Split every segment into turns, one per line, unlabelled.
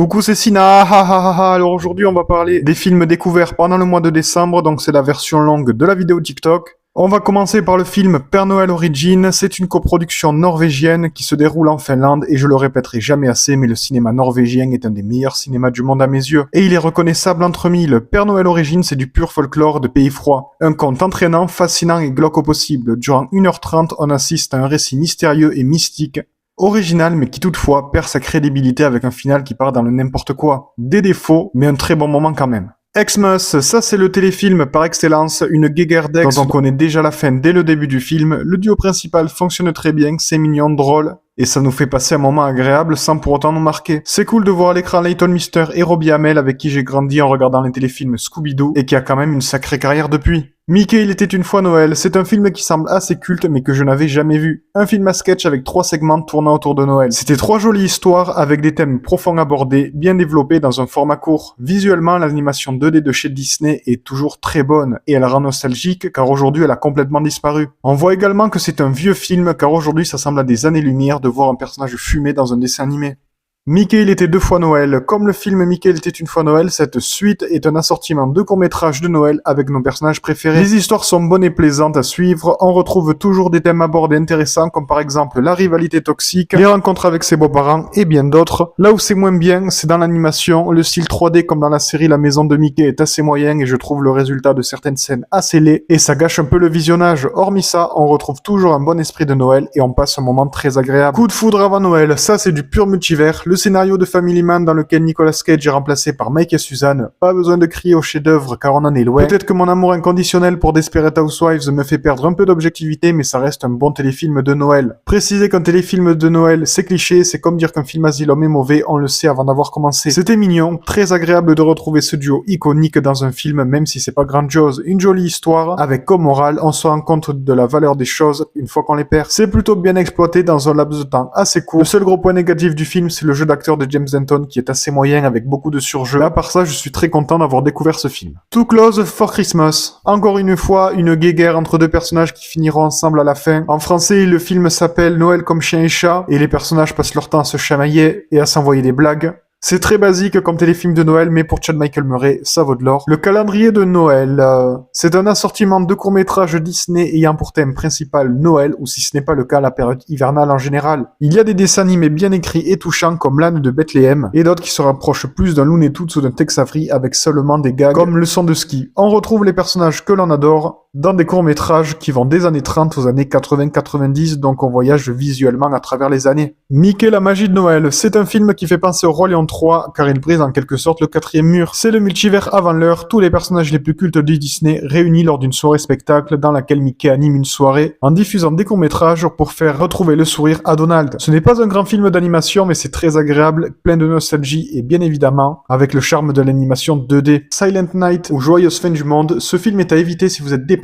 Coucou, c'est Sina. Alors aujourd'hui, on va parler des films découverts pendant le mois de décembre, donc c'est la version longue de la vidéo TikTok. On va commencer par le film Père Noël Origins. C'est une coproduction norvégienne qui se déroule en Finlande et je le répéterai jamais assez, mais le cinéma norvégien est un des meilleurs cinémas du monde à mes yeux. Et il est reconnaissable entre mille. Père Noël Origins, c'est du pur folklore de pays froid. Un conte entraînant, fascinant et glauque au possible. Durant 1h30, on assiste à un récit mystérieux et mystique. Original, mais qui toutefois perd sa crédibilité avec un final qui part dans le n'importe quoi. Des défauts, mais un très bon moment quand même. Xmas, ça c'est le téléfilm par excellence, une guéguerre d'ex dont on connaît déjà la fin dès le début du film. Le duo principal fonctionne très bien, c'est mignon, drôle, et ça nous fait passer un moment agréable sans pour autant nous marquer. C'est cool de voir à l'écran Leighton Mister et Robbie Amell avec qui j'ai grandi en regardant les téléfilms Scooby-Doo et qui a quand même une sacrée carrière depuis. Mickey, il était une fois Noël, c'est un film qui semble assez culte mais que je n'avais jamais vu. Un film à sketch avec 3 segments tournant autour de Noël. C'était 3 jolies histoires avec des thèmes profonds abordés, bien développés dans un format court. Visuellement, l'animation 2D de chez Disney est toujours très bonne et elle rend nostalgique car aujourd'hui elle a complètement disparu. On voit également que c'est un vieux film car aujourd'hui ça semble à des années-lumière de voir un personnage fumé dans un dessin animé. Mickey, il était 2 fois Noël. Comme le film Mickey, il était une fois Noël, cette suite est un assortiment de courts-métrages de Noël avec nos personnages préférés. Les histoires sont bonnes et plaisantes à suivre. On retrouve toujours des thèmes abordés intéressants comme par exemple la rivalité toxique, les rencontres avec ses beaux-parents et bien d'autres. Là où c'est moins bien, c'est dans l'animation. Le style 3D comme dans la série La Maison de Mickey est assez moyen et je trouve le résultat de certaines scènes assez laid et ça gâche un peu le visionnage. Hormis ça, on retrouve toujours un bon esprit de Noël et on passe un moment très agréable. Coup de foudre avant Noël, ça c'est du pur multivers. Le scénario de Family Man dans lequel Nicolas Cage est remplacé par Mike et Suzanne, pas besoin de crier au chef-d'œuvre car on en est loin. Peut-être que mon amour inconditionnel pour Desperate Housewives me fait perdre un peu d'objectivité, mais ça reste un bon téléfilm de Noël. Préciser qu'un téléfilm de Noël, c'est cliché, c'est comme dire qu'un film Asylum est mauvais, on le sait avant d'avoir commencé. C'était mignon, très agréable de retrouver ce duo iconique dans un film, même si c'est pas grandiose. Une jolie histoire, avec comme morale, on se rend compte de la valeur des choses une fois qu'on les perd. C'est plutôt bien exploité dans un laps de temps assez court. Le seul gros point négatif du film, c'est le jeu d'acteur de James Denton qui est assez moyen avec beaucoup de surjeu. À part ça, je suis très content d'avoir découvert ce film. Too Close for Christmas. Encore une fois, une guéguerre entre 2 personnages qui finiront ensemble à la fin. En français, le film s'appelle Noël comme chien et chat et les personnages passent leur temps à se chamailler et à s'envoyer des blagues. C'est très basique comme téléfilm de Noël, mais pour Chad Michael Murray, ça vaut de l'or. Le calendrier de Noël, c'est un assortiment de courts-métrages Disney ayant pour thème principal Noël, ou si ce n'est pas le cas, la période hivernale en général. Il y a des dessins animés bien écrits et touchants comme l'âne de Bethléem, et d'autres qui se rapprochent plus d'un Looney Tunes ou d'un Tex Avery avec seulement des gags comme leçon de ski. On retrouve les personnages que l'on adore dans des courts-métrages qui vont des années 30 aux années 80-90, donc on voyage visuellement à travers les années. Mickey, la magie de Noël, c'est un film qui fait penser au Roi Lion 3, car il brise en quelque sorte le 4e mur. C'est le multivers avant l'heure, tous les personnages les plus cultes de Disney réunis lors d'une soirée spectacle dans laquelle Mickey anime une soirée en diffusant des courts-métrages pour faire retrouver le sourire à Donald. Ce n'est pas un grand film d'animation, mais c'est très agréable, plein de nostalgie et bien évidemment, avec le charme de l'animation 2D. Silent Night ou Joyeuse fin du monde, ce film est à éviter si vous êtes dépressif.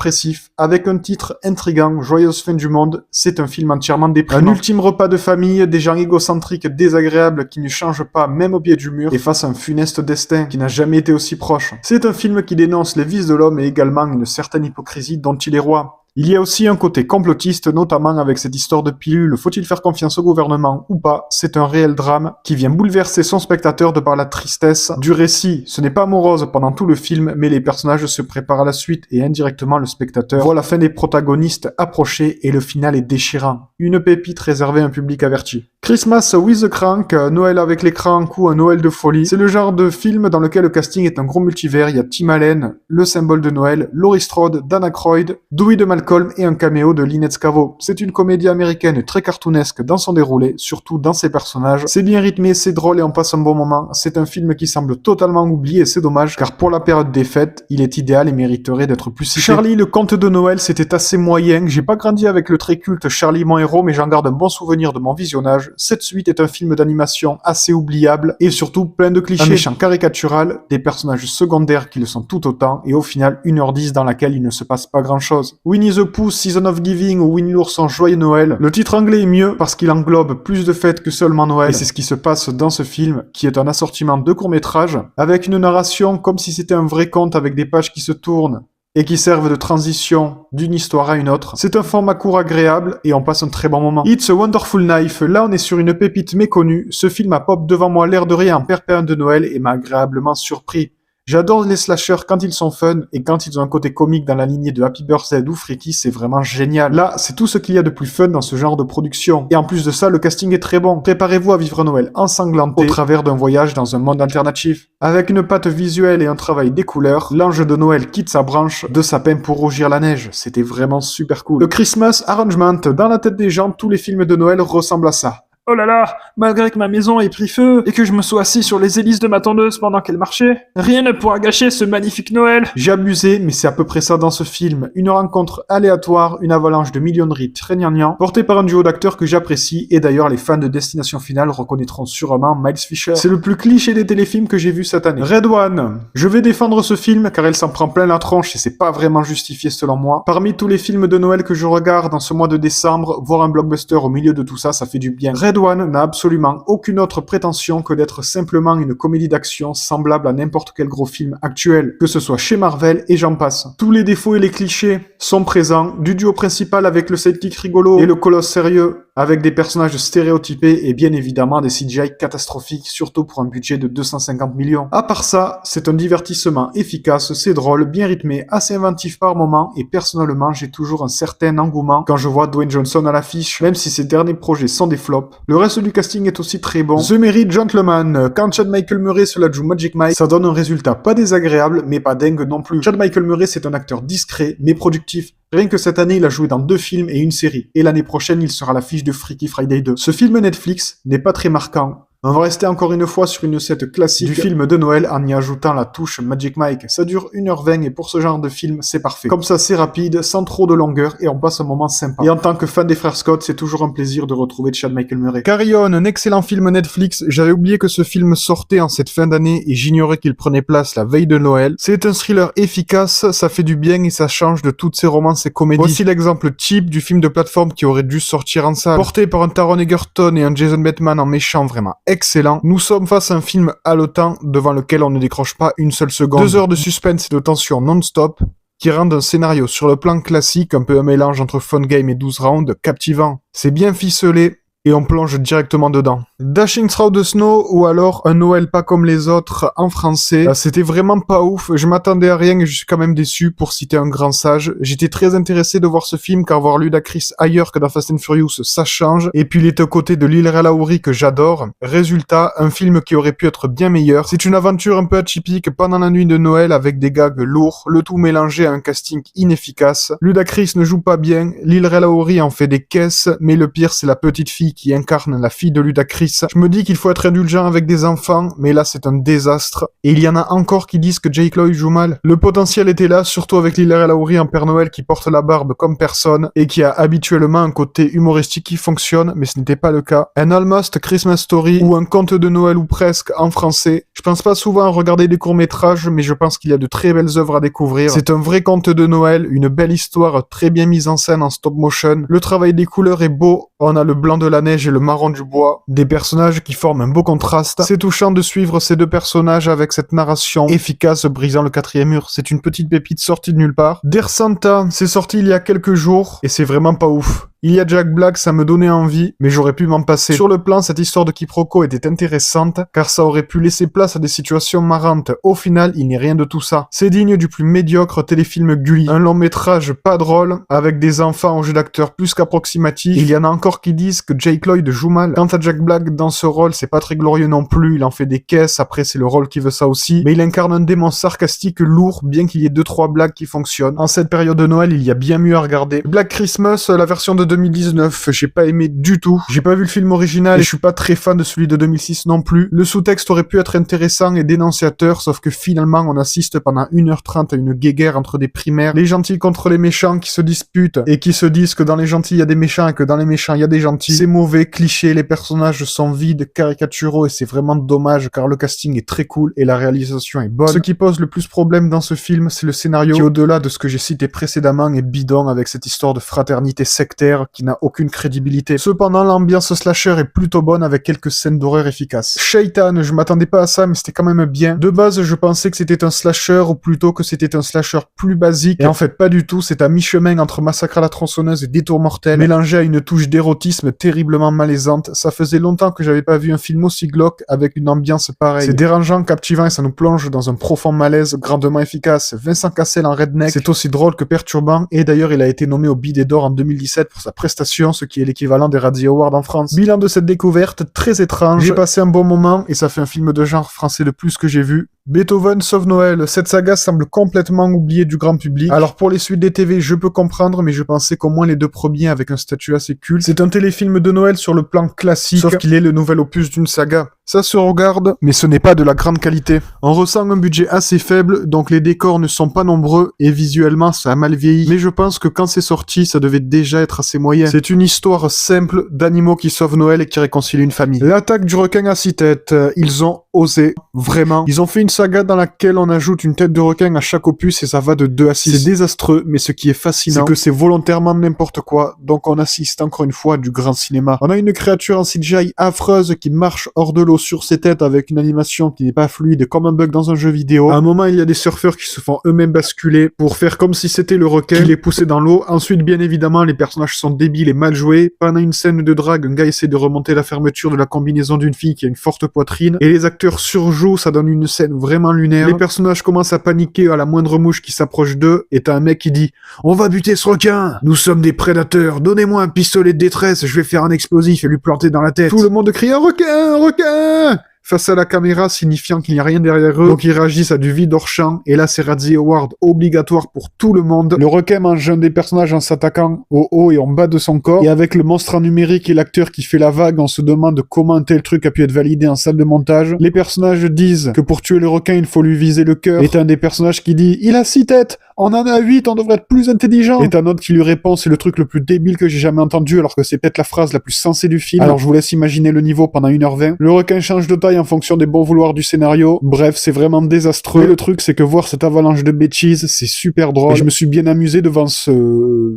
Avec un titre intriguant, Joyeuse fin du monde, c'est un film entièrement déprimant. Un ultime repas de famille, des gens égocentriques, désagréables qui ne changent pas même au pied du mur et face à un funeste destin qui n'a jamais été aussi proche. C'est un film qui dénonce les vices de l'homme et également une certaine hypocrisie dont il est roi. Il y a aussi un côté complotiste, notamment avec cette histoire de pilule. Faut-il faire confiance au gouvernement ou pas? C'est un réel drame qui vient bouleverser son spectateur de par la tristesse du récit. Ce n'est pas morose pendant tout le film, mais les personnages se préparent à la suite et indirectement le spectateur voit la fin des protagonistes approcher et le final est déchirant. Une pépite réservée à un public averti. Christmas with the Crank, Noël avec les cranks ou un Noël de folie. C'est le genre de film dans lequel le casting est un gros multivers. Il y a Tim Allen, le symbole de Noël, Laurie Strode, Dan Aykroyd, Dewey de Malcolm et un caméo de Lynette Scavo. C'est une comédie américaine très cartoonesque dans son déroulé, surtout dans ses personnages. C'est bien rythmé, c'est drôle et on passe un bon moment. C'est un film qui semble totalement oublié et c'est dommage car pour la période des fêtes, il est idéal et mériterait d'être plus cité. Charlie, le conte de Noël, c'était assez moyen. J'ai pas grandi avec le très culte Charlie mon héros, mais j'en garde un bon souvenir de mon visionnage. Cette suite est un film d'animation assez oubliable et surtout plein de clichés. Un méchant caricatural, des personnages secondaires qui le sont tout autant et au final 1h10 dans laquelle il ne se passe pas grand chose. Winnie the Pooh, Season of Giving ou Winnie l'ourson Joyeux Noël. Le titre anglais est mieux parce qu'il englobe plus de fêtes que seulement Noël et c'est ce qui se passe dans ce film qui est un assortiment de courts-métrages avec une narration comme si c'était un vrai conte avec des pages qui se tournent et qui servent de transition d'une histoire à une autre. C'est un format court agréable et on passe un très bon moment. It's a Wonderful Knife, là on est sur une pépite méconnue. Ce film a pop devant moi l'air de rien en période de Noël et m'a agréablement surpris. J'adore les slashers quand ils sont fun et quand ils ont un côté comique dans la lignée de Happy Birthday ou Freaky, c'est vraiment génial. Là, c'est tout ce qu'il y a de plus fun dans ce genre de production. Et en plus de ça, le casting est très bon. Préparez-vous à vivre Noël ensanglanté au travers d'un voyage dans un monde alternatif. Avec une patte visuelle et un travail des couleurs, l'ange de Noël quitte sa branche de sapin pour rougir la neige. C'était vraiment super cool. Le Christmas Arrangement, dans la tête des gens, tous les films de Noël ressemblent à ça. Oh là là, malgré que ma maison ait pris feu et que je me sois assis sur les hélices de ma tondeuse pendant qu'elle marchait, rien ne pourra gâcher ce magnifique Noël. J'ai abusé, mais c'est à peu près ça dans ce film. Une rencontre aléatoire, une avalanche de millionneries très gnangnan, portée par un duo d'acteurs que j'apprécie, et d'ailleurs les fans de Destination Finale reconnaîtront sûrement Miles Fisher. C'est le plus cliché des téléfilms que j'ai vu cette année. Red One. Je vais défendre ce film car elle s'en prend plein la tronche et c'est pas vraiment justifié selon moi. Parmi tous les films de Noël que je regarde en ce mois de décembre, voir un blockbuster au milieu de tout ça, ça fait du bien. Red One n'a absolument aucune autre prétention que d'être simplement une comédie d'action semblable à n'importe quel gros film actuel, que ce soit chez Marvel et j'en passe. Tous les défauts et les clichés sont présents, du duo principal avec le sidekick rigolo et le colosse sérieux, avec des personnages stéréotypés et bien évidemment des CGI catastrophiques, surtout pour un budget de 250 millions. À part ça, c'est un divertissement efficace, c'est drôle, bien rythmé, assez inventif par moments, et personnellement, j'ai toujours un certain engouement quand je vois Dwayne Johnson à l'affiche, même si ses derniers projets sont des flops. Le reste du casting est aussi très bon. The Merry Gentleman, quand Chad Michael Murray se la joue Magic Mike, ça donne un résultat pas désagréable, mais pas dingue non plus. Chad Michael Murray, c'est un acteur discret, mais productif. Rien que cette année, il a joué dans 2 films et une série. Et l'année prochaine, il sera à l'affiche de Freaky Friday 2. Ce film Netflix n'est pas très marquant. On va rester encore une fois sur une recette classique du film de Noël en y ajoutant la touche Magic Mike. Ça dure 1h20 et pour ce genre de film, c'est parfait. Comme ça, c'est rapide, sans trop de longueur et on passe un moment sympa. Et en tant que fan des frères Scott, c'est toujours un plaisir de retrouver Chad Michael Murray. Carry On, un excellent film Netflix. J'avais oublié que ce film sortait en cette fin d'année et j'ignorais qu'il prenait place la veille de Noël. C'est un thriller efficace, ça fait du bien et ça change de toutes ces romances et comédies. Voici l'exemple cheap du film de plateforme qui aurait dû sortir en salle. Porté par un Taron Egerton et un Jason Bateman en méchant vraiment excellent. Nous sommes face à un film haletant devant lequel on ne décroche pas une seule seconde. 2 heures de suspense et de tension non-stop qui rendent un scénario sur le plan classique, un peu un mélange entre Fun Game et 12 rounds, captivant. C'est bien ficelé et on plonge directement dedans. Dashing Through the Snow ou alors Un Noël pas comme les autres en français, c'était vraiment pas ouf, je m'attendais à rien et je suis quand même déçu pour citer un grand sage. J'étais très intéressé de voir ce film car voir Ludacris ailleurs que dans Fast and Furious ça change, et puis il est aux côtés de Lil Rel Howery que j'adore. Résultat, un film qui aurait pu être bien meilleur. C'est une aventure un peu atypique pendant la nuit de Noël avec des gags lourds, le tout mélangé à un casting inefficace. Ludacris ne joue pas bien, Lil Rel Howery en fait des caisses, mais le pire c'est la petite fille qui incarne la fille de Ludacris. Je me dis qu'il faut être indulgent avec des enfants, mais là c'est un désastre. Et il y en a encore qui disent que Jake Lloyd joue mal. Le potentiel était là, surtout avec Lil Rel Howery en Père Noël qui porte la barbe comme personne, et qui a habituellement un côté humoristique qui fonctionne, mais ce n'était pas le cas. Un Almost Christmas Story, ou un conte de Noël ou presque, en français. Je pense pas souvent à regarder des courts-métrages, mais je pense qu'il y a de très belles œuvres à découvrir. C'est un vrai conte de Noël, une belle histoire très bien mise en scène en stop motion. Le travail des couleurs est beau, on a le blanc de la neige et le marron du bois, des personnages qui forment un beau contraste. C'est touchant de suivre ces 2 personnages avec cette narration efficace brisant le 4e mur. C'est une petite pépite sortie de nulle part. Dear Santa, c'est sorti il y a quelques jours et c'est vraiment pas ouf. Il y a Jack Black, ça me donnait envie, mais j'aurais pu m'en passer. Sur le plan, cette histoire de quiproquo était intéressante, car ça aurait pu laisser place à des situations marrantes. Au final, il n'est rien de tout ça. C'est digne du plus médiocre téléfilm Gulli. Un long métrage pas drôle, avec des enfants au jeu d'acteur plus qu'approximatif. Il y en a encore qui disent que Jake Lloyd joue mal. Quant à Jack Black, dans ce rôle, c'est pas très glorieux non plus, il en fait des caisses, après c'est le rôle qui veut ça aussi, mais il incarne un démon sarcastique lourd, bien qu'il y ait 2-3 blagues qui fonctionnent. En cette période de Noël, il y a bien mieux à regarder. Black Christmas, la version de 2019, j'ai pas aimé du tout. J'ai pas vu le film original et je suis pas très fan de celui de 2006 non plus. Le sous-texte aurait pu être intéressant et dénonciateur, sauf que finalement on assiste pendant 1h30 à une guéguerre entre des primaires, les gentils contre les méchants qui se disputent et qui se disent que dans les gentils il y a des méchants et que dans les méchants il y a des gentils. C'est mauvais, cliché, les personnages sont vides, caricaturaux et c'est vraiment dommage car le casting est très cool et la réalisation est bonne. Ce qui pose le plus problème dans ce film, c'est le scénario qui, au-delà de ce que j'ai cité précédemment, est bidon avec cette histoire de fraternité sectaire univers qui n'a aucune crédibilité. Cependant, l'ambiance slasher est plutôt bonne avec quelques scènes d'horreur efficaces. Shaitan, je m'attendais pas à ça, mais c'était quand même bien. De base, je pensais que c'était un slasher, ou plutôt que c'était un slasher plus basique, et en fait pas du tout, c'est à mi-chemin entre Massacre à la tronçonneuse et Détour mortel, mélangé à une touche d'érotisme terriblement malaisante. Ça faisait longtemps que j'avais pas vu un film aussi glauque avec une ambiance pareille. C'est dérangeant, captivant et ça nous plonge dans un profond malaise grandement efficace. Vincent Cassel en redneck, c'est aussi drôle que perturbant, et d'ailleurs il a été nommé au Bidet d'Or en 2017 pour sa prestation, ce qui est l'équivalent des Radio Awards en France. Bilan de cette découverte, très étrange, j'ai passé un bon moment, et ça fait un film de genre français de plus que j'ai vu. Beethoven sauve Noël, cette saga semble complètement oubliée du grand public. Alors pour les suites des TV, je peux comprendre, mais je pensais qu'au moins les deux premiers avec un statut assez culte. C'est un téléfilm de Noël sur le plan classique, sauf qu'il est le nouvel opus d'une saga. Ça se regarde, mais ce n'est pas de la grande qualité. On ressent un budget assez faible, donc les décors ne sont pas nombreux, et visuellement ça a mal vieilli. Mais je pense que quand c'est sorti, ça devait déjà être assez moyen. C'est une histoire simple d'animaux qui sauvent Noël et qui réconcilient une famille. L'attaque du requin à 6 têtes, ils ont osé, vraiment. Ils ont fait une saga dans laquelle on ajoute une tête de requin à chaque opus et ça va de 2 à 6. C'est désastreux, mais ce qui est fascinant, c'est que c'est volontairement n'importe quoi, donc on assiste encore une fois à du grand cinéma. On a une créature en CGI affreuse qui marche hors de l'eau sur ses têtes avec une animation qui n'est pas fluide comme un bug dans un jeu vidéo. À un moment, il y a des surfeurs qui se font eux-mêmes basculer pour faire comme si c'était le requin qui les poussait dans l'eau. Ensuite, bien évidemment, les personnages sont débiles et mal joués. Pendant une scène de drague, un gars essaie de remonter la fermeture de la combinaison d'une fille qui a une forte poitrine et les acteurs surjouent, ça donne une scène vraiment lunaire. Les personnages commencent à paniquer à la moindre mouche qui s'approche d'eux et t'as un mec qui dit « On va buter ce requin! Nous sommes des prédateurs! Donnez-moi un pistolet de détresse, je vais faire un explosif et lui planter dans la tête! » Tout le monde crie « Un requin! Un requin !» face à la caméra, signifiant qu'il n'y a rien derrière eux, donc ils réagissent à du vide hors champ, et là c'est Razzie Award obligatoire pour tout le monde. Le requin mange un des personnages en s'attaquant au haut et en bas de son corps, et avec le monstre en numérique et l'acteur qui fait la vague, on se demande comment un tel truc a pu être validé en salle de montage. Les personnages disent que pour tuer le requin, il faut lui viser le cœur, et t'as un des personnages qui dit « Il a 6 têtes! On en a 8, on devrait être plus intelligent !» Et t'as un autre qui lui répond « C'est le truc le plus débile que j'ai jamais entendu, alors que c'est peut-être la phrase la plus sensée du film. » Alors je vous laisse imaginer le niveau pendant 1h20. Le requin change de taille en fonction des bons vouloirs du scénario. Bref, c'est vraiment désastreux. Et le truc, c'est que voir cette avalanche de bêtises, c'est super drôle. Et je me suis bien amusé devant ce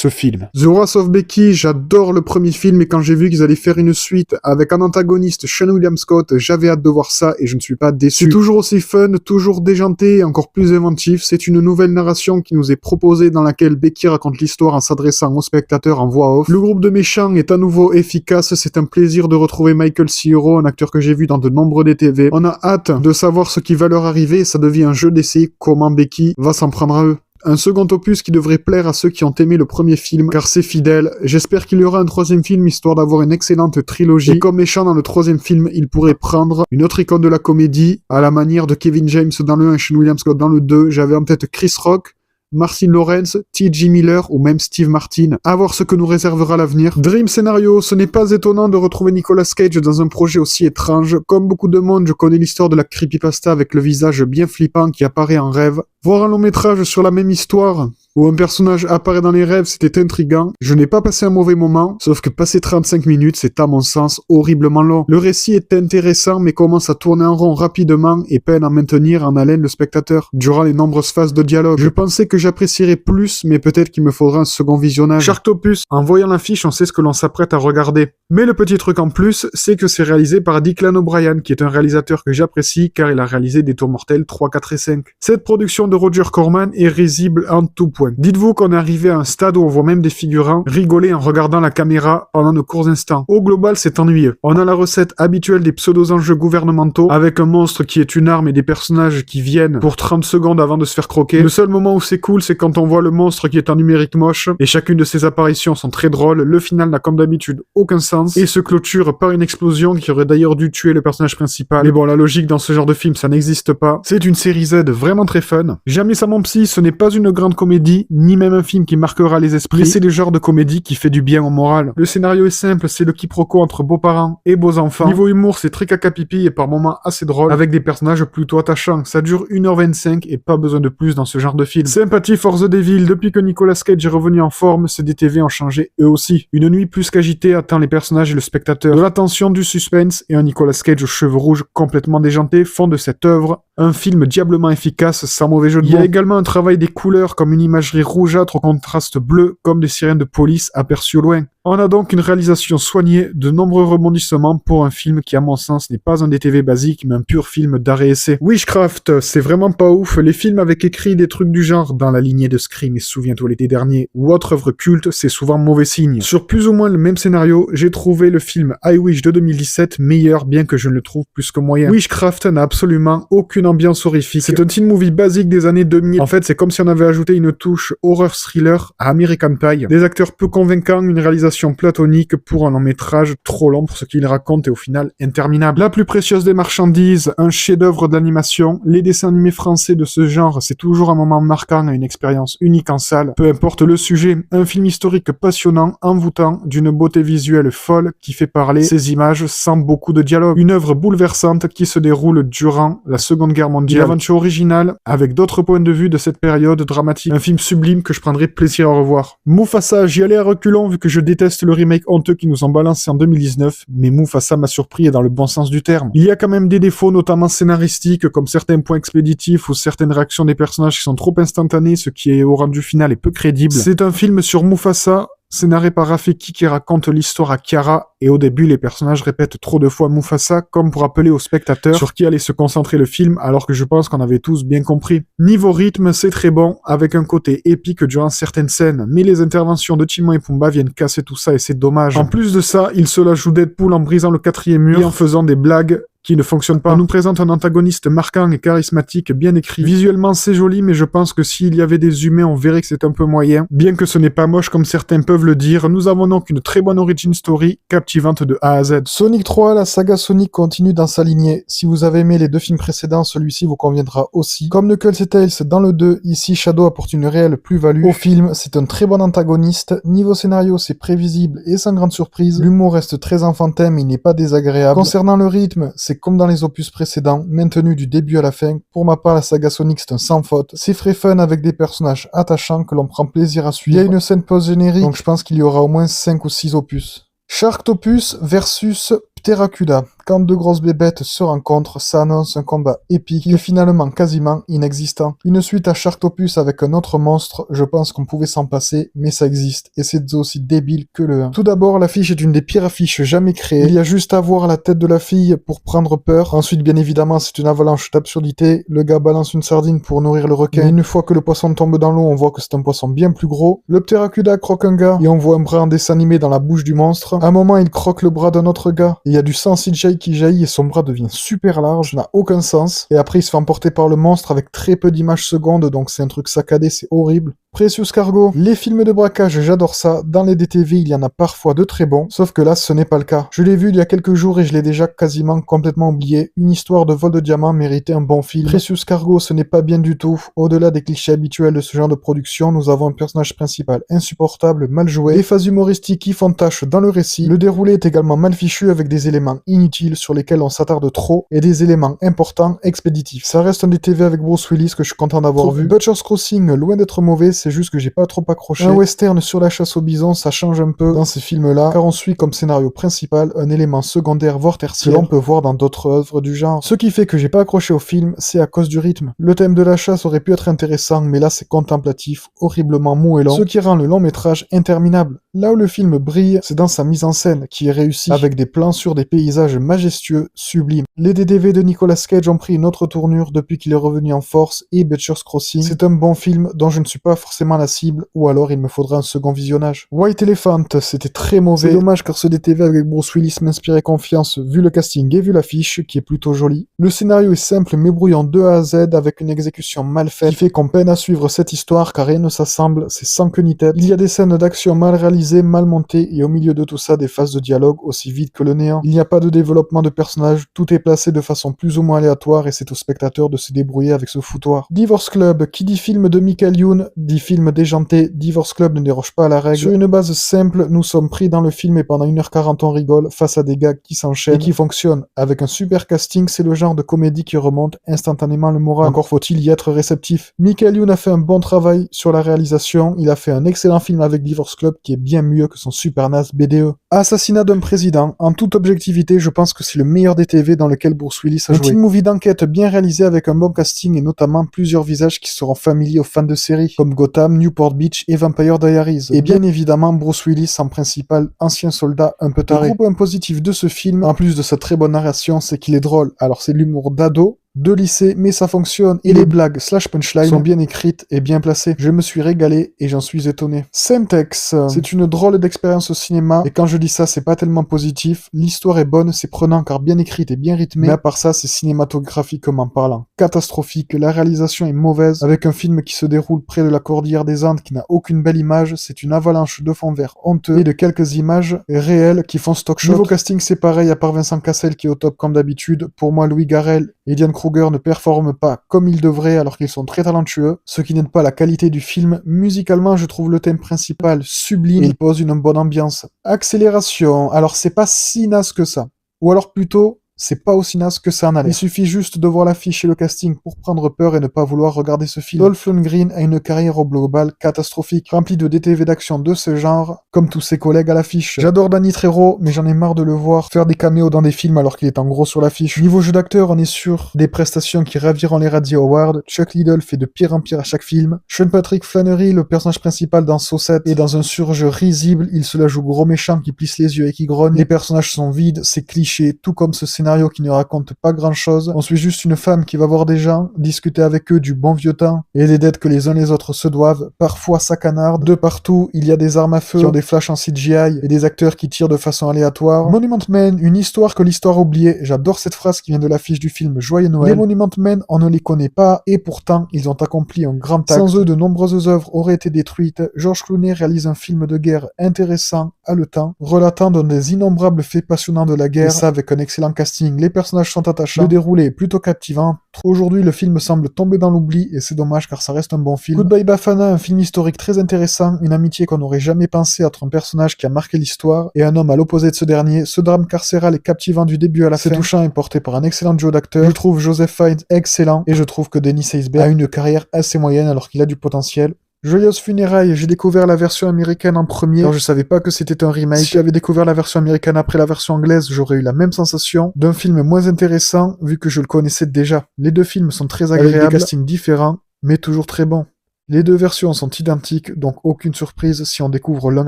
film. The Wrath of Becky, j'adore le premier film et quand j'ai vu qu'ils allaient faire une suite avec un antagoniste, Sean William Scott, j'avais hâte de voir ça et je ne suis pas déçu. C'est toujours aussi fun, toujours déjanté et encore plus inventif. C'est une nouvelle narration qui nous est proposée dans laquelle Becky raconte l'histoire en s'adressant aux spectateurs en voix off. Le groupe de méchants est à nouveau efficace, c'est un plaisir de retrouver Michael C. Hero, un acteur que j'ai vu dans de nombreux DTV. On a hâte de savoir ce qui va leur arriver et ça devient un jeu d'essai comment Becky va s'en prendre à eux. Un second opus qui devrait plaire à ceux qui ont aimé le premier film, car c'est fidèle. J'espère qu'il y aura un troisième film, histoire d'avoir une excellente trilogie. Et comme méchant dans le troisième film, il pourrait prendre une autre icône de la comédie, à la manière de Kevin James dans le 1 et Sean William Scott dans le 2. J'avais en tête Chris Rock, Martin Lawrence, T.J. Miller ou même Steve Martin. À voir ce que nous réservera l'avenir. Dream Scenario, ce n'est pas étonnant de retrouver Nicolas Cage dans un projet aussi étrange. Comme beaucoup de monde, je connais l'histoire de la creepypasta avec le visage bien flippant qui apparaît en rêve. Voir un long métrage sur la même histoire, où un personnage apparaît dans les rêves, c'était intriguant. Je n'ai pas passé un mauvais moment, sauf que passer 35 minutes, c'est à mon sens horriblement long. Le récit est intéressant, mais commence à tourner en rond rapidement et peine à maintenir en haleine le spectateur durant les nombreuses phases de dialogue. Je pensais que j'apprécierais plus, mais peut-être qu'il me faudra un second visionnage. Sharktopus, en voyant l'affiche, on sait ce que l'on s'apprête à regarder. Mais le petit truc en plus, c'est que c'est réalisé par Declan O'Brien, qui est un réalisateur que j'apprécie, car il a réalisé Détour mortel 3, 4 et 5. Cette production de Roger Corman est risible en tout point. Dites-vous qu'on est arrivé à un stade où on voit même des figurants rigoler en regardant la caméra pendant de courts instants. Au global, c'est ennuyeux. On a la recette habituelle des pseudo-enjeux gouvernementaux, avec un monstre qui est une arme et des personnages qui viennent pour 30 secondes avant de se faire croquer. Le seul moment où c'est cool, c'est quand on voit le monstre qui est en numérique moche, et chacune de ses apparitions sont très drôles. Le final n'a comme d'habitude aucun sens, et se clôture par une explosion qui aurait d'ailleurs dû tuer le personnage principal. Mais bon, la logique dans ce genre de film, ça n'existe pas. C'est une série Z vraiment très fun. Jamais ça mon psy, ce n'est pas une grande comédie, ni même un film qui marquera les esprits, c'est le genre de comédie qui fait du bien au moral. Le scénario est simple, c'est le quiproquo entre beaux-parents et beaux-enfants. Niveau humour, c'est très caca-pipi et par moments assez drôle, avec des personnages plutôt attachants. Ça dure 1h25 et pas besoin de plus dans ce genre de film. Sympathie for the Devil, depuis que Nicolas Cage est revenu en forme, ces DTV ont changé eux aussi. Une nuit plus qu'agitée attend les personnages et le spectateur. De la tension, du suspense et un Nicolas Cage aux cheveux rouges complètement déjantés font de cette œuvre un film diablement efficace sans mauvais jeu de mots. Il y a également un travail des couleurs comme une image imagerie rougeâtre au contraste bleu comme des sirènes de police aperçues au loin. On a donc une réalisation soignée, de nombreux rebondissements pour un film qui, à mon sens, n'est pas un DTV basique, mais un pur film d'arrêt-essai. Witchcraft, c'est vraiment pas ouf. Les films avec écrit des trucs du genre, dans la lignée de Scream et Souviens-toi l'été dernier, ou autre œuvre culte, c'est souvent mauvais signe. Sur plus ou moins le même scénario, j'ai trouvé le film I Wish de 2017 meilleur, bien que je ne le trouve plus que moyen. Witchcraft n'a absolument aucune ambiance horrifique. C'est un teen movie basique des années 2000. En fait, c'est comme si on avait ajouté une touche horror thriller à American Pie. Des acteurs peu convaincants, une réalisation platonique pour un long métrage trop long pour ce qu'il raconte et au final interminable. La plus précieuse des marchandises, un chef-d'œuvre d'animation. Les dessins animés français de ce genre, c'est toujours un moment marquant et une expérience unique en salle. Peu importe le sujet, un film historique passionnant, envoûtant, d'une beauté visuelle folle qui fait parler, ses images sans beaucoup de dialogue. Une œuvre bouleversante qui se déroule durant la Seconde Guerre mondiale. Une aventure originale avec d'autres points de vue de cette période dramatique. Un film sublime que je prendrai plaisir à revoir. Mufasa, j'y allais à reculons vu que je déteste le remake honteux qui nous ont balancé en 2019, mais Mufasa m'a surpris et dans le bon sens du terme. Il y a quand même des défauts, notamment scénaristiques, comme certains points expéditifs ou certaines réactions des personnages qui sont trop instantanées, ce qui est au rendu final est peu crédible. C'est un film sur Mufasa, scénaré par Rafiki qui raconte l'histoire à Kiara, et au début les personnages répètent trop de fois Mufasa comme pour rappeler aux spectateurs sur qui allait se concentrer le film, alors que je pense qu'on avait tous bien compris. Niveau rythme, c'est très bon, avec un côté épique durant certaines scènes, mais les interventions de Timon et Pumba viennent casser tout ça et c'est dommage. En plus de ça, il se la joue Deadpool en brisant le 4e mur et en faisant des blagues qui ne fonctionne pas. On nous présente un antagoniste marquant et charismatique, bien écrit. Visuellement, c'est joli, mais je pense que s'il y avait des humains, on verrait que c'est un peu moyen. Bien que ce n'est pas moche comme certains peuvent le dire, nous avons donc une très bonne origin story, captivante de A à Z. Sonic 3, la saga Sonic continue dans sa lignée. Si vous avez aimé les deux films précédents, celui-ci vous conviendra aussi. Comme Knuckles et Tails dans le 2, ici Shadow apporte une réelle plus-value. Au film, c'est un très bon antagoniste. Niveau scénario, c'est prévisible et sans grande surprise. L'humour reste très enfantin, mais il n'est pas désagréable. Concernant le rythme, c'est comme dans les opus précédents, maintenu du début à la fin. Pour ma part, la saga Sonic, c'est un sans faute. C'est frais fun avec des personnages attachants que l'on prend plaisir à suivre. Il y a une scène post-générique, donc je pense qu'il y aura au moins 5 ou 6 opus. Sharktopus versus Pteracuda. Quand deux grosses bébêtes se rencontrent, ça annonce un combat épique et finalement quasiment inexistant. Une suite à Sharktopus avec un autre monstre, je pense qu'on pouvait s'en passer, mais ça existe, et c'est aussi débile que le 1. Tout d'abord, l'affiche est une des pires affiches jamais créées. Il y a juste à voir la tête de la fille pour prendre peur. Ensuite, bien évidemment, c'est une avalanche d'absurdité. Le gars balance une sardine pour nourrir le requin. Mais une fois que le poisson tombe dans l'eau, on voit que c'est un poisson bien plus gros. Le Pteracuda croque un gars, et on voit un bras en dessin animé dans la bouche du monstre. À un moment, il croque le bras d'un autre gars. Il y a du sang CGI qui jaillit et son bras devient super large, n'a aucun sens. Et après, il se fait emporter par le monstre avec très peu d'images secondes, donc c'est un truc saccadé, c'est horrible. Precious Cargo, les films de braquage, j'adore ça. Dans les DTV, il y en a parfois de très bons, sauf que là, ce n'est pas le cas. Je l'ai vu il y a quelques jours et je l'ai déjà quasiment complètement oublié. Une histoire de vol de diamants méritait un bon film. Precious Cargo, ce n'est pas bien du tout. Au-delà des clichés habituels de ce genre de production, nous avons un personnage principal insupportable, mal joué, des phases humoristiques qui font tâche dans le récit. Le déroulé est également mal fichu avec des éléments inutiles sur lesquels on s'attarde trop et des éléments importants expéditifs. Ça reste un DTV avec Bruce Willis que je suis content d'avoir vu. Butcher's Crossing, loin d'être mauvais, c'est juste que j'ai pas trop accroché. Un western sur la chasse au bison, ça change un peu dans ces films-là, car on suit comme scénario principal un élément secondaire voire tertiaire que l'on peut voir dans d'autres œuvres du genre. Ce qui fait que j'ai pas accroché au film, c'est à cause du rythme. Le thème de la chasse aurait pu être intéressant, mais là c'est contemplatif, horriblement mou et long, ce qui rend le long métrage interminable. Là où le film brille, c'est dans sa mise en scène, qui est réussie, avec des plans sur des paysages majestueux, sublimes. Les DDV de Nicolas Cage ont pris une autre tournure depuis qu'il est revenu en force, et Butcher's Crossing, c'est un bon film dont je ne suis pas forcément la cible, ou alors il me faudra un second visionnage. White Elephant, c'était très mauvais. C'est dommage car ce DTV avec Bruce Willis m'inspirait confiance vu le casting et vu l'affiche, qui est plutôt jolie. Le scénario est simple mais brouillant de A à Z avec une exécution mal faite, qui fait qu'on peine à suivre cette histoire car rien ne s'assemble, c'est sans queue ni tête. Il y a des scènes d'action mal réalisées, mal montées, et au milieu de tout ça, des phases de dialogue aussi vides que le néant. Il n'y a pas de développement de personnages, tout est placé de façon plus ou moins aléatoire et c'est au spectateur de se débrouiller avec ce foutoir. Divorce Club, qui dit film de Michael Youn, dit film déjanté. Divorce Club ne déroge pas à la règle. Sur une base simple, nous sommes pris dans le film et pendant 1h40 on rigole face à des gags qui s'enchaînent et qui fonctionnent. Avec un super casting, c'est le genre de comédie qui remonte instantanément le moral. Encore faut-il y être réceptif. Michael Youn a fait un bon travail sur la réalisation, il a fait un excellent film avec Divorce Club qui est bien mieux que son super naze BDE. Assassinat d'un président, en toute objectivité, objectivité, je pense que c'est le meilleur des TV dans lequel Bruce Willis a joué. Un teen movie d'enquête bien réalisé avec un bon casting et notamment plusieurs visages qui seront familiers aux fans de séries, comme Gotham, Newport Beach et Vampire Diaries. Et bien évidemment, Bruce Willis en principal ancien soldat un peu taré. Le gros point positif de ce film, en plus de sa très bonne narration, c'est qu'il est drôle. Alors c'est l'humour d'ado, de lycée, mais ça fonctionne, et les blagues / punchlines sont bien écrites et bien placées. Je me suis régalé et j'en suis étonné. Syntex, c'est une drôle d'expérience au cinéma, et quand je dis ça, c'est pas tellement positif. L'histoire est bonne, c'est prenant car bien écrite et bien rythmée, mais à part ça, c'est cinématographiquement parlant catastrophique. La réalisation est mauvaise, avec un film qui se déroule près de la cordillère des Andes qui n'a aucune belle image, c'est une avalanche de fond vert honteux, et de quelques images réelles qui font stock shot. Niveau casting, c'est pareil, à part Vincent Cassel qui est au top comme d'habitude. Pour moi, Louis Garrel et Diane Kruger ne performent pas comme ils devraient alors qu'ils sont très talentueux, ce qui n'aide pas la qualité du film. Musicalement, je trouve le thème principal sublime et il pose une bonne ambiance. Accélération, alors c'est pas si naze que ça. Ou alors plutôt, c'est pas aussi naze que ça en a l'air. Il suffit juste de voir l'affiche et le casting pour prendre peur et ne pas vouloir regarder ce film. Dolph Lundgren a une carrière au global catastrophique, remplie de DTV d'action de ce genre, comme tous ses collègues à l'affiche. J'adore Danny Trejo, mais j'en ai marre de le voir faire des caméos dans des films alors qu'il est en gros sur l'affiche. Niveau jeu d'acteur, on est sur des prestations qui raviront les Radio Awards. Chuck Liddell fait de pire en pire à chaque film. Sean Patrick Flannery, le personnage principal dans Saw 7, est dans un surjeu risible. Il se la joue gros méchant qui plisse les yeux et qui grogne. Les personnages sont vides, c'est cliché, tout comme ce scénario qui ne raconte pas grand chose. On suit juste une femme qui va voir des gens, discuter avec eux du bon vieux temps et des dettes que les uns les autres se doivent. Parfois ça canarde. De partout, il y a des armes à feu qui ont des flashs en CGI et des acteurs qui tirent de façon aléatoire. Monument Men, une histoire que l'histoire a oubliée. J'adore cette phrase qui vient de l'affiche du film Joyeux Noël. Les Monument Men, on ne les connaît pas et pourtant, ils ont accompli un grand acte. Sans eux, de nombreuses œuvres auraient été détruites. George Clooney réalise un film de guerre intéressant, haletant, relatant dans des innombrables faits passionnants de la guerre, et ça avec un excellent casting. Les personnages sont attachants, le déroulé est plutôt captivant. Aujourd'hui, le film semble tomber dans l'oubli et c'est dommage car ça reste un bon film. Goodbye Bafana, un film historique très intéressant, une amitié qu'on n'aurait jamais pensé entre un personnage qui a marqué l'histoire et un homme à l'opposé de ce dernier. Ce drame carcéral est captivant du début à la fin. C'est touchant et porté par un excellent duo d'acteurs. Je trouve Joseph Fiennes excellent et je trouve que Dennis Haysbert a une carrière assez moyenne alors qu'il a du potentiel. Joyeuses funérailles, j'ai découvert la version américaine en premier, car je savais pas que c'était un remake. Si j'avais découvert la version américaine après la version anglaise, j'aurais eu la même sensation d'un film moins intéressant, vu que je le connaissais déjà. Les deux films sont très agréables, avec des castings différents, mais toujours très bons. Les deux versions sont identiques, donc aucune surprise si on découvre l'un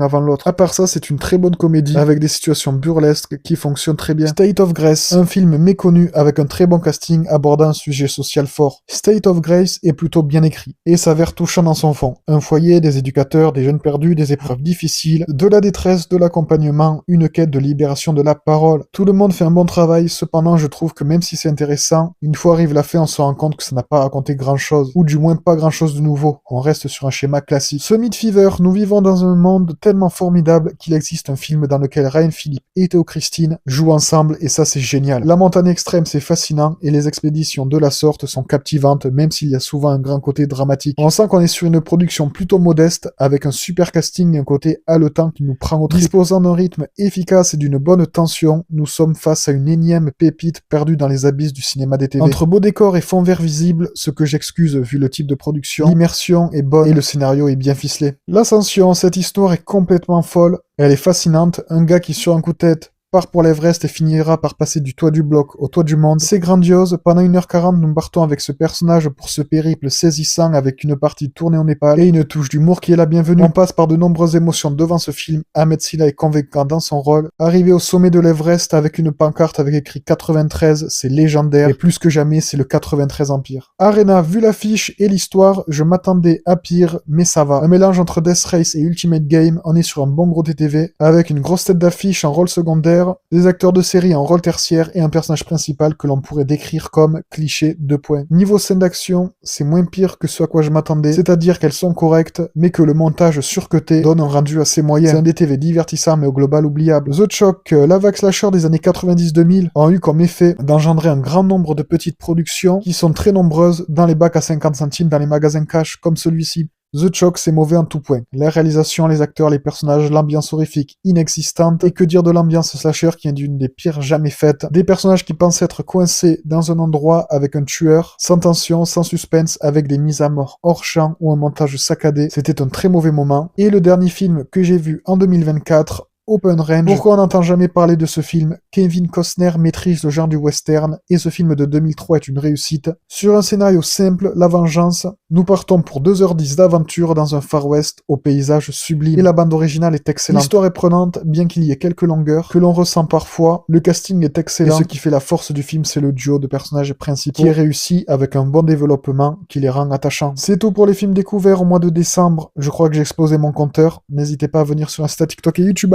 avant l'autre. À part ça, c'est une très bonne comédie, avec des situations burlesques qui fonctionnent très bien. State of Grace, un film méconnu avec un très bon casting abordant un sujet social fort. State of Grace est plutôt bien écrit, et s'avère touchant dans son fond. Un foyer, des éducateurs, des jeunes perdus, des épreuves difficiles, de la détresse, de l'accompagnement, une quête de libération de la parole. Tout le monde fait un bon travail, cependant je trouve que même si c'est intéressant, une fois arrive la fin, on se rend compte que ça n'a pas raconté grand chose, ou du moins pas grand chose de nouveau. On reste sur un schéma classique. Summit Fever, nous vivons dans un monde tellement formidable qu'il existe un film dans lequel Ryan Phillippe et Theo Christine jouent ensemble et ça c'est génial. La montagne extrême c'est fascinant et les expéditions de la sorte sont captivantes même s'il y a souvent un grand côté dramatique. On sent qu'on est sur une production plutôt modeste avec un super casting et un côté haletant qui nous prend au trip. Disposant d'un rythme efficace et d'une bonne tension, nous sommes face à une énième pépite perdue dans les abysses du cinéma des TV. Entre beaux décors et fond vert visible, ce que j'excuse vu le type de production, l'immersion est bonne et le scénario est bien ficelé. L'Ascension, cette histoire est complètement folle, elle est fascinante, un gars qui sur un coup de tête part pour l'Everest et finira par passer du toit du bloc au toit du monde. C'est grandiose, pendant 1h40 nous partons avec ce personnage pour ce périple saisissant avec une partie tournée au Népal et une touche d'humour qui est la bienvenue. On passe par de nombreuses émotions devant ce film, Ahmed Silla est convaincant dans son rôle. Arrivé au sommet de l'Everest avec une pancarte avec écrit 93, c'est légendaire et plus que jamais c'est le 93 Empire. Arena, vu l'affiche et l'histoire, je m'attendais à pire mais ça va. Un mélange entre Death Race et Ultimate Game, on est sur un bon gros TTV avec une grosse tête d'affiche en rôle secondaire, des acteurs de série en rôle tertiaire et un personnage principal que l'on pourrait décrire comme cliché 2 points. Niveau scène d'action, c'est moins pire que ce à quoi je m'attendais, c'est-à-dire qu'elles sont correctes, mais que le montage surcuté donne un rendu assez moyen. C'est un DTV divertissant mais au global oubliable. The Choc, la vague slasher des années 90-2000 ont eu comme effet d'engendrer un grand nombre de petites productions qui sont très nombreuses dans les bacs à 50 centimes dans les magasins cash comme celui-ci. The Choc, c'est mauvais en tout point. La réalisation, les acteurs, les personnages, l'ambiance horrifique inexistante, et que dire de l'ambiance slasher qui est d'une des pires jamais faites. Des personnages qui pensent être coincés dans un endroit avec un tueur, sans tension, sans suspense, avec des mises à mort hors champ ou un montage saccadé. C'était un très mauvais moment. Et le dernier film que j'ai vu en 2024, Open Range. Pourquoi on n'entend jamais parler de ce film? Kevin Costner maîtrise le genre du western et ce film de 2003 est une réussite. Sur un scénario simple, La Vengeance, nous partons pour 2h10 d'aventure dans un Far West au paysage sublime. Et la bande originale est excellente. L'histoire est prenante, bien qu'il y ait quelques longueurs que l'on ressent parfois. Le casting est excellent. Et ce qui fait la force du film, c'est le duo de personnages principaux qui est réussi avec un bon développement qui les rend attachants. C'est tout pour les films découverts au mois de décembre. Je crois que j'ai explosé mon compteur. N'hésitez pas à venir sur Insta, TikTok et YouTube.